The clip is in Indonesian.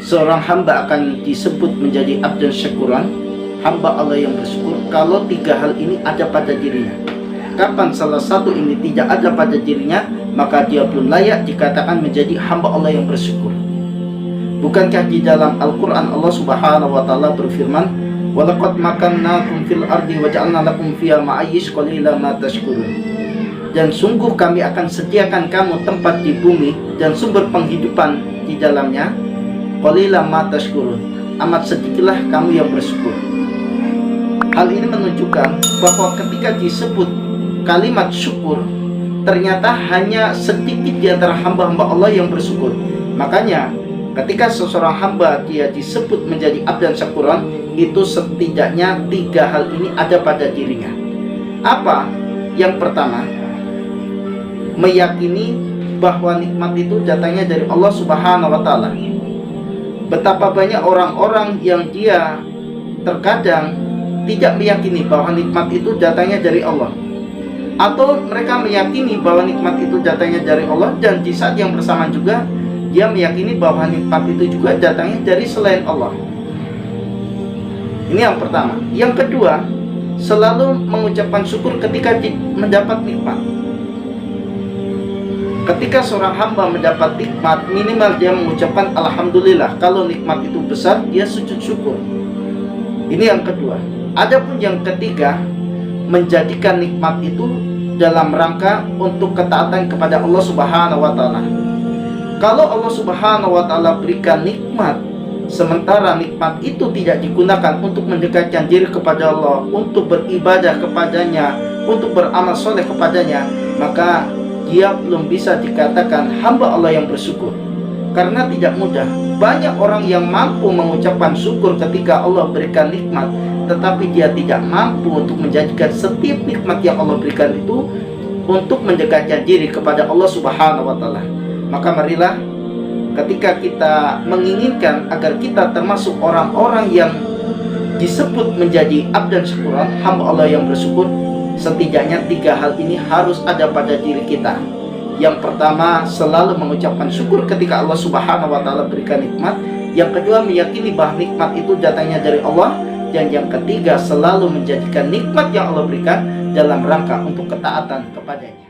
seorang hamba akan disebut menjadi abdan syakuran, hamba Allah yang bersyukur, kalau tiga hal ini ada pada dirinya. Kapan salah satu ini tidak ada pada dirinya, maka dia belum layak dikatakan menjadi hamba Allah yang bersyukur. Bukankah di dalam Al-Quran Allah Subhanahu wa Ta'ala berfirman, "Walaqad makannakum fil ardi wa ja'alna lakum fiha ma'ayish qalila ma tashkurun." Dan sungguh kami akan sediakan kamu tempat di bumi dan sumber penghidupan di dalamnya, qalila ma tashkurun, amat sedikitlah kamu yang bersyukur. Hal ini menunjukkan bahwa ketika disebut kalimat syukur, ternyata hanya sedikit di antara hamba-hamba Allah yang bersyukur. Makanya ketika seseorang hamba dia disebut menjadi abdan syakuran, itu setidaknya tiga hal ini ada pada dirinya. Apa? Yang pertama, meyakini bahwa nikmat itu datangnya dari Allah Subhanahu wa Ta'ala. Betapa banyak orang-orang yang dia terkadang tidak meyakini bahwa nikmat itu datangnya dari Allah, atau mereka meyakini bahwa nikmat itu datangnya dari Allah, dan di saat yang bersamaan juga dia meyakini bahwa nikmat itu juga datangnya dari selain Allah. Ini yang pertama. Yang kedua, selalu mengucapkan syukur ketika mendapat nikmat. Ketika seorang hamba mendapat nikmat, minimal dia mengucapkan alhamdulillah. Kalau nikmat itu besar, dia sujud syukur. Ini yang kedua. Adapun yang ketiga, menjadikan nikmat itu dalam rangka untuk ketaatan kepada Allah Subhanahu wa Ta'ala. Kalau Allah Subhanahu wa Ta'ala berikan nikmat, sementara nikmat itu tidak digunakan untuk mendekatkan diri kepada Allah, untuk beribadah kepadanya, untuk beramal soleh kepadanya, maka dia belum bisa dikatakan hamba Allah yang bersyukur. Karena tidak mudah. Banyak orang yang mampu mengucapkan syukur ketika Allah berikan nikmat, tetapi dia tidak mampu untuk menjadikan setiap nikmat yang Allah berikan itu untuk mendekatkan diri kepada Allah Subhanahu wa Ta'ala. Maka marilah ketika kita menginginkan agar kita termasuk orang-orang yang disebut menjadi abdan syakuran, hamba Allah yang bersyukur, setidaknya tiga hal ini harus ada pada diri kita. Yang pertama, selalu mengucapkan syukur ketika Allah Subhanahu wa Ta'ala berikan nikmat. Yang kedua, meyakini bahwa nikmat itu datangnya dari Allah. Dan yang ketiga, selalu menjadikan nikmat yang Allah berikan dalam rangka untuk ketaatan kepadanya.